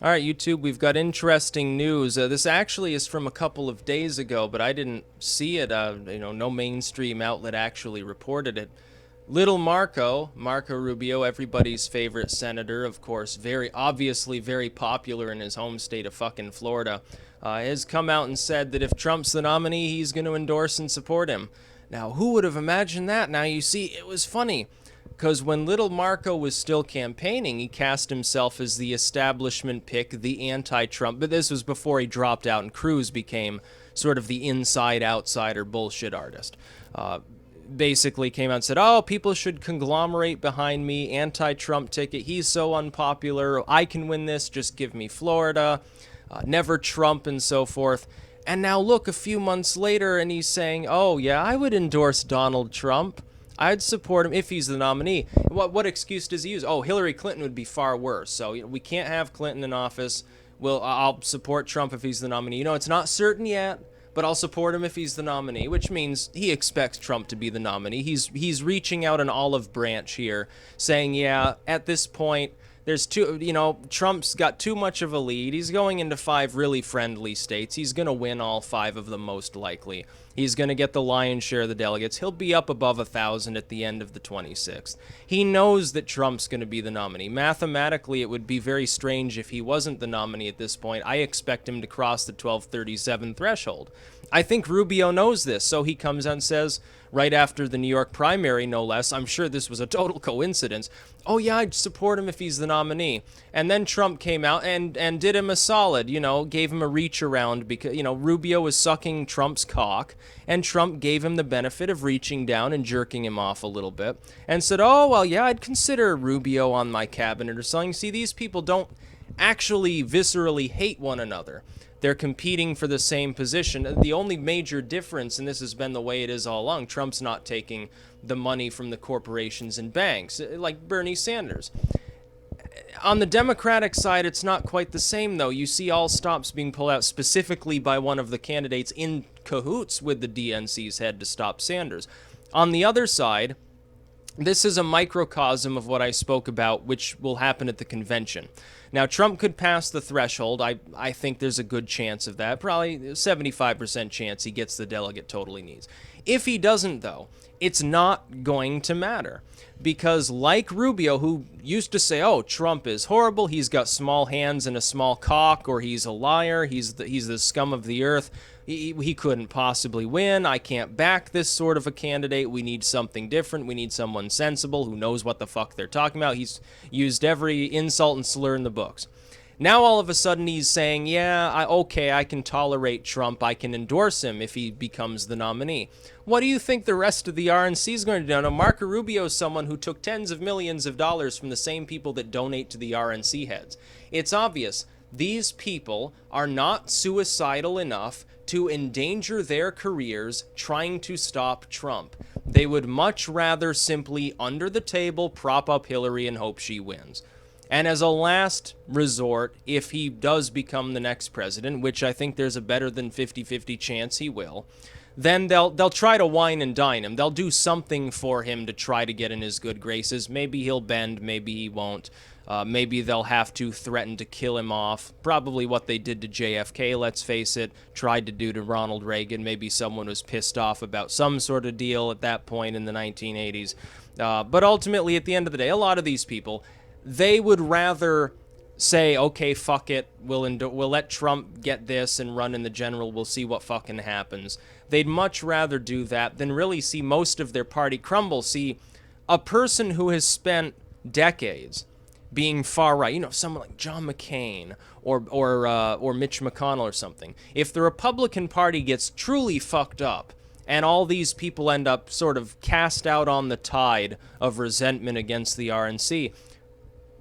All right, YouTube, we've got interesting news. This actually is from a couple of days ago, but I didn't see it. No mainstream outlet actually reported it. Little Marco Rubio, everybody's favorite senator, of course, very obviously very popular in his home state of fucking Florida, has come out and said that if Trump's the nominee, he's going to endorse and support him. Now, who would have imagined that? Now, you see, it was funny because when little Marco was still campaigning, he cast himself as the establishment pick, the anti-Trump. But this was before he dropped out and Cruz became sort of the inside-outsider bullshit artist. Basically came out and said, oh, people should conglomerate behind me, anti-Trump ticket, he's so unpopular, I can win this, just give me Florida, never Trump, and so forth. And now look, a few months later, and he's saying, oh, yeah, I would endorse Donald Trump. I'd support him if he's the nominee. What excuse does he use? Oh, Hillary Clinton would be far worse. So we can't have Clinton in office. I'll support Trump if he's the nominee. It's not certain yet, but I'll support him if he's the nominee, which means he expects Trump to be the nominee. He's reaching out an olive branch here, saying, yeah, at this point, there's Trump's got too much of a lead. He's going into 5 really friendly states. He's going to win all 5 of them most likely. He's going to get the lion's share of the delegates. He'll be up above 1,000 at the end of the 26th. He knows that Trump's going to be the nominee. Mathematically, it would be very strange if he wasn't the nominee at this point. I expect him to cross the 1237 threshold. I think Rubio knows this, so he comes out and says, right after the New York primary, no less, I'm sure this was a total coincidence, oh yeah, I'd support him if he's the nominee. And then Trump came out and did him a solid, gave him a reach around because, Rubio was sucking Trump's cock, and Trump gave him the benefit of reaching down and jerking him off a little bit and said, oh, well, yeah, I'd consider Rubio on my cabinet or something. See, these people don't actually viscerally hate one another. They're competing for the same position. The only major difference, and this has been the way it is all along, Trump's not taking the money from the corporations and banks, like Bernie Sanders. On the Democratic side, it's not quite the same, though. You see all stops being pulled out specifically by one of the candidates in cahoots with the DNC's head to stop Sanders. On the other side, this is a microcosm of what I spoke about, which will happen at the convention. Now, Trump could pass the threshold. I think there's a good chance of that. Probably 75% chance he gets the delegate total he needs. If he doesn't, though, it's not going to matter. Because like Rubio, who used to say, oh, Trump is horrible, he's got small hands and a small cock, or he's a liar, he's the scum of the earth, he couldn't possibly win, I can't back this sort of a candidate, we need something different, we need someone sensible who knows what the fuck they're talking about. He's used every insult and slur in the books. Now all of a sudden he's saying, yeah, I can tolerate Trump, I can endorse him if he becomes the nominee. What do you think the rest of the RNC is going to do? Now, Marco Rubio is someone who took tens of millions of dollars from the same people that donate to the RNC heads. It's obvious these people are not suicidal enough to endanger their careers trying to stop Trump. They would much rather simply, under the table, prop up Hillary and hope she wins. And as a last resort, if he does become the next president, which I think there's a better than 50-50 chance he will, then they'll try to wine and dine him. They'll do something for him to try to get in his good graces. Maybe he'll bend, maybe he won't. Maybe they'll have to threaten to kill him off. Probably what they did to JFK, let's face it, tried to do to Ronald Reagan. Maybe someone was pissed off about some sort of deal at that point in the 1980s. But ultimately, at the end of the day, a lot of these people, they would rather say, okay, fuck it, we'll let Trump get this and run in the general, we'll see what fucking happens. They'd much rather do that than really see most of their party crumble. See, a person who has spent decades being far right, someone like John McCain or Mitch McConnell or something, if the Republican Party gets truly fucked up and all these people end up sort of cast out on the tide of resentment against the RNC,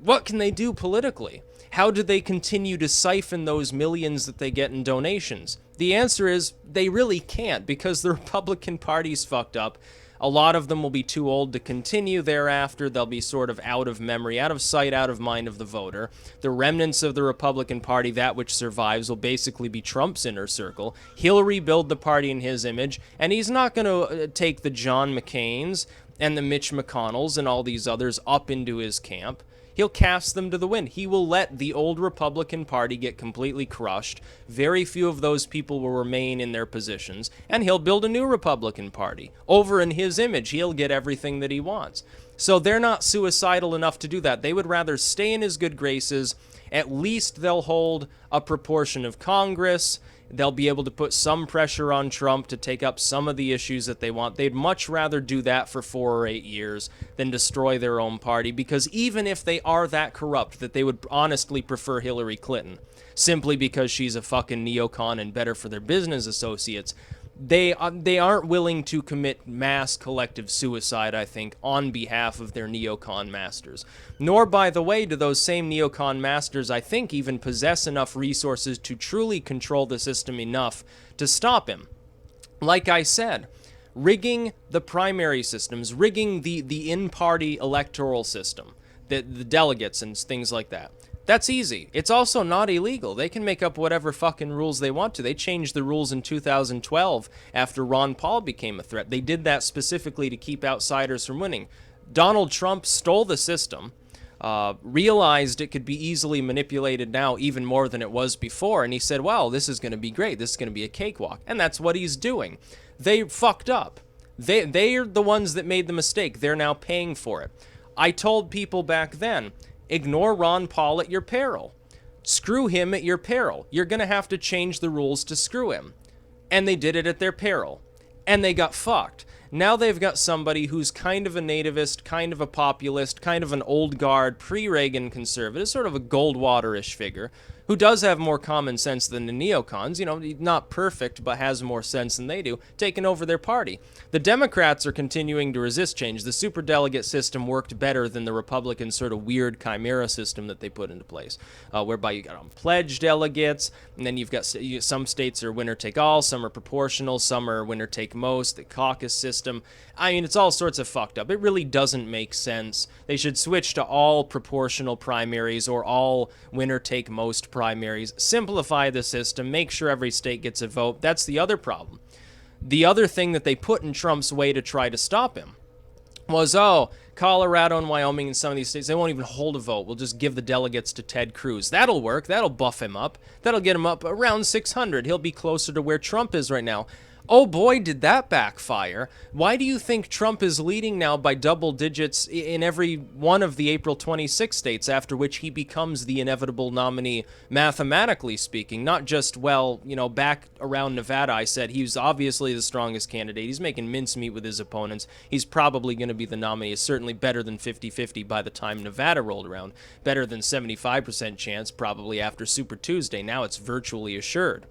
what can they do politically? How do they continue to siphon those millions that they get in donations? The answer is they really can't, because the Republican Party's fucked up. A lot of them will be too old to continue thereafter. They'll be sort of out of memory, out of sight, out of mind of the voter. The remnants of the Republican Party, that which survives, will basically be Trump's inner circle. He'll rebuild the party in his image, and he's not going to take the John McCains and the Mitch McConnells and all these others up into his camp. He'll cast them to the wind. He will let the old Republican Party get completely crushed. Very few of those people will remain in their positions, and he'll build a new Republican Party. Over in his image, he'll get everything that he wants. So they're not suicidal enough to do that. They would rather stay in his good graces. At least they'll hold a proportion of Congress. They'll be able to put some pressure on Trump to take up some of the issues that they want. They'd much rather do that for 4 or 8 years than destroy their own party, because even if they are that corrupt that they would honestly prefer Hillary Clinton, simply because she's a fucking neocon and better for their business associates, they aren't willing to commit mass collective suicide, I think, on behalf of their neocon masters. Nor, by the way, do those same neocon masters, I think, even possess enough resources to truly control the system enough to stop him. Like I said, rigging the primary systems, rigging the in-party electoral system, the delegates and things like that. That's easy. It's also not illegal. They can make up whatever fucking rules they want to. They changed the rules in 2012 after Ron Paul became a threat. They did that specifically to keep outsiders from winning. Donald Trump stole the system, realized it could be easily manipulated now even more than it was before, and he said, wow, this is going to be great. This is going to be a cakewalk. And that's what he's doing. They fucked up. They are the ones that made the mistake. They're now paying for it. I told people back then, ignore Ron Paul at your peril. Screw him at your peril. You're going to have to change the rules to screw him. And they did it at their peril. And they got fucked. Now they've got somebody who's kind of a nativist, kind of a populist, kind of an old guard, pre-Reagan conservative, sort of a Goldwater-ish figure, who does have more common sense than the neocons, not perfect, but has more sense than they do, taking over their party. The Democrats are continuing to resist change. The superdelegate system worked better than the Republican sort of weird chimera system that they put into place, whereby you got unpledged delegates, and then you've got some states are winner-take-all, some are proportional, some are winner-take-most, the caucus system. I mean, it's all sorts of fucked up. It really doesn't make sense. They should switch to all proportional primaries or all winner-take-most primaries. Simplify the system. Make sure every state gets a vote. That's the other problem. The other thing that they put in Trump's way to try to stop him was, Colorado and Wyoming and some of these states, they won't even hold a vote. We'll just give the delegates to Ted Cruz. That'll work. That'll buff him up. That'll get him up around 600. He'll be closer to where Trump is right now. Oh boy, did that backfire. Why do you think Trump is leading now by double digits in every one of the April 26 states, after which he becomes the inevitable nominee, mathematically speaking? Not just, back around Nevada, I said he was obviously the strongest candidate. He's making mincemeat with his opponents. He's probably going to be the nominee. It's certainly better than 50-50 by the time Nevada rolled around. Better than 75% chance probably after Super Tuesday. Now it's virtually assured.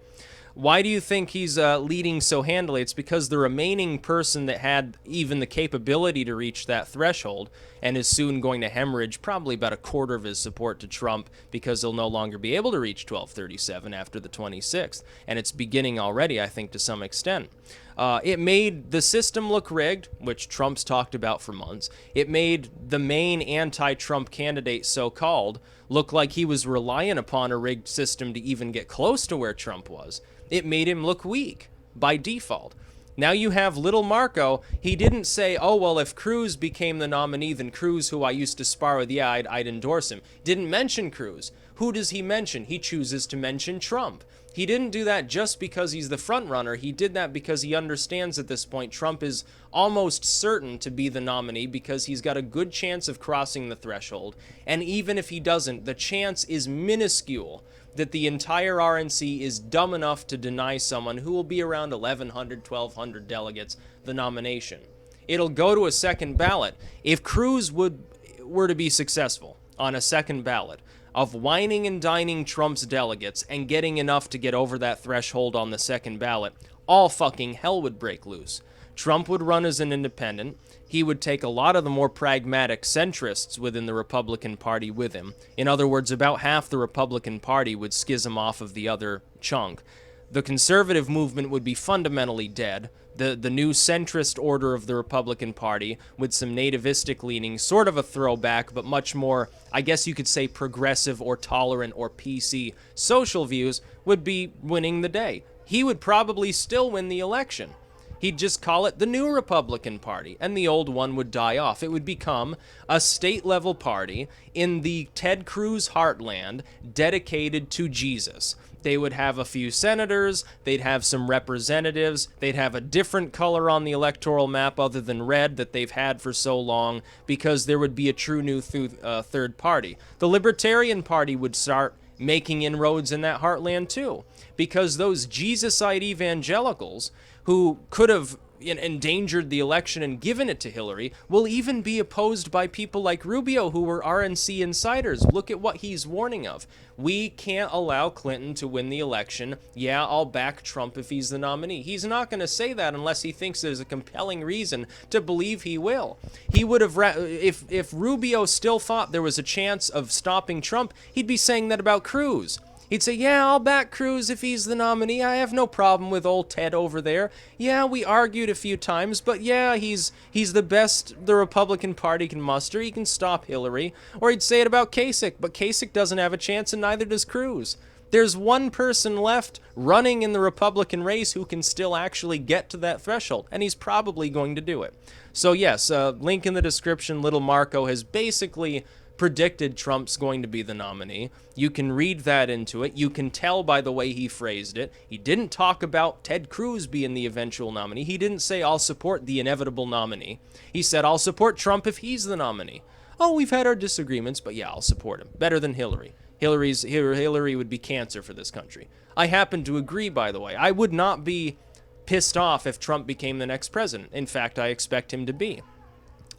Why do you think he's leading so handily? It's because the remaining person that had even the capability to reach that threshold and is soon going to hemorrhage probably about a quarter of his support to Trump, because he'll no longer be able to reach 1237 after the 26th. And it's beginning already, I think, to some extent. It made the system look rigged, which Trump's talked about for months. It made the main anti-Trump candidate, so-called, look like he was relying upon a rigged system to even get close to where Trump was. It made him look weak by default. Now you have little Marco. He didn't say, if Cruz became the nominee, then Cruz, who I used to spar with, I'd endorse him. Didn't mention Cruz. Who does he mention? He chooses to mention Trump. He didn't do that just because he's the front runner. He did that because he understands at this point Trump is almost certain to be the nominee, because he's got a good chance of crossing the threshold. And even if he doesn't, the chance is minuscule that the entire RNC is dumb enough to deny someone who will be around 1,100, 1,200 delegates the nomination. It'll go to a second ballot. If Cruz were to be successful on a second ballot of whining and dining Trump's delegates and getting enough to get over that threshold on the second ballot, all fucking hell would break loose. Trump would run as an independent. He would take a lot of the more pragmatic centrists within the Republican Party with him. In other words, about half the Republican Party would schism off of the other chunk. The conservative movement would be fundamentally dead. The new centrist order of the Republican Party, with some nativistic leanings, sort of a throwback, but much more, I guess you could say, progressive or tolerant or PC social views, would be winning the day. He would probably still win the election. He'd just call it the New Republican Party, and the old one would die off. It would become a state-level party in the Ted Cruz heartland dedicated to Jesus. They would have a few senators, they'd have some representatives, they'd have a different color on the electoral map other than red that they've had for so long, because there would be a true new third party. The Libertarian Party would start making inroads in that heartland too, because those Jesusite evangelicals who could have endangered the election and given it to Hillary will even be opposed by people like Rubio, who were RNC insiders. Look at what he's warning of. We can't allow Clinton to win the election. Yeah, I'll back Trump if he's the nominee. He's not going to say that unless he thinks there's a compelling reason to believe he will. He would have, if Rubio still thought there was a chance of stopping Trump, he'd be saying that about Cruz. He'd say, yeah, I'll back Cruz if he's the nominee. I have no problem with old Ted over there. Yeah, we argued a few times, but yeah, he's the best the Republican Party can muster. He can stop Hillary. Or he'd say it about Kasich, but Kasich doesn't have a chance and neither does Cruz. There's one person left running in the Republican race who can still actually get to that threshold, and he's probably going to do it. So yes, link in the description. Little Marco has basically predicted Trump's going to be the nominee. You can read that into it. You can tell by the way he phrased it. He didn't talk about Ted Cruz being the eventual nominee. He didn't say, I'll support the inevitable nominee. He said, I'll support Trump if he's the nominee. Oh, we've had our disagreements, but yeah, I'll support him. Better than Hillary. Hillary would be cancer for this country. I happen to agree, by the way. I would not be pissed off if Trump became the next president. In fact, I expect him to be.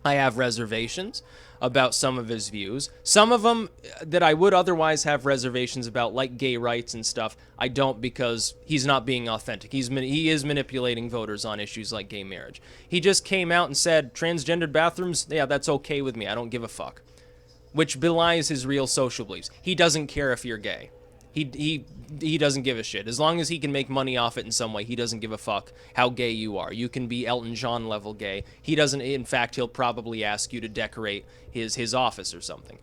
I have reservations about some of his views. Some of them that I would otherwise have reservations about, like gay rights and stuff, I don't, because he's not being authentic. He is manipulating voters on issues like gay marriage. He just came out and said, transgendered bathrooms, yeah, that's okay with me. I don't give a fuck. Which belies his real social beliefs. He doesn't care if you're gay. He doesn't give a shit. As long as he can make money off it in some way, he doesn't give a fuck how gay you are. You can be Elton John level gay. He doesn't. In fact, he'll probably ask you to decorate his office or something.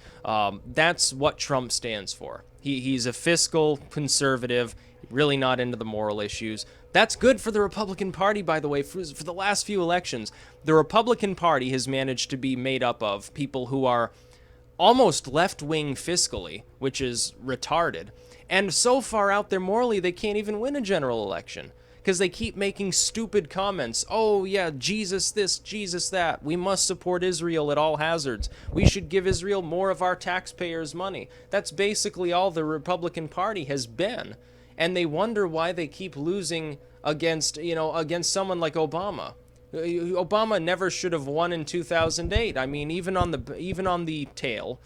That's what Trump stands for. He's a fiscal conservative, really not into the moral issues. That's good for the Republican Party, by the way. For the last few elections, the Republican Party has managed to be made up of people who are almost left-wing fiscally, which is retarded, and so far out there morally they can't even win a general election because they keep making stupid comments. Oh yeah, Jesus this, Jesus that. We must support Israel at all hazards. We should give Israel more of our taxpayers' money. That's basically all the Republican Party has been, and they wonder why they keep losing against someone like Obama. Obama never should have won in 2008. I mean, even on the tail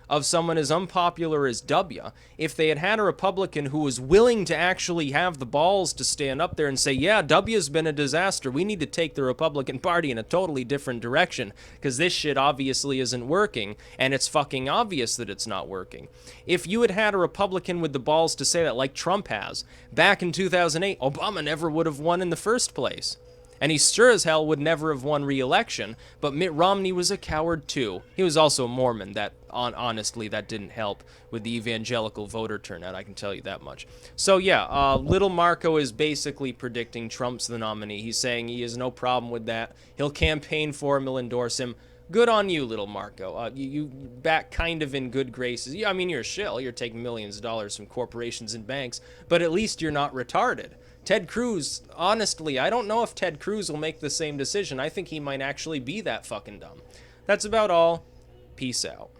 of someone as unpopular as W, if they had had a Republican who was willing to actually have the balls to stand up there and say, yeah, W's been a disaster. We need to take the Republican Party in a totally different direction because this shit obviously isn't working, and it's fucking obvious that it's not working. If you had had a Republican with the balls to say that, like Trump has, back in 2008, Obama never would have won in the first place. And he sure as hell would never have won re-election, but Mitt Romney was a coward too. He was also a Mormon. Honestly, that didn't help with the evangelical voter turnout, I can tell you that much. So yeah, Little Marco is basically predicting Trump's the nominee. He's saying he has no problem with that. He'll campaign for him, he'll endorse him. Good on you, Little Marco. You back kind of in good graces. I mean, you're a shill. You're taking millions of dollars from corporations and banks, but at least you're not retarded. Ted Cruz, honestly, I don't know if Ted Cruz will make the same decision. I think he might actually be that fucking dumb. That's about all. Peace out.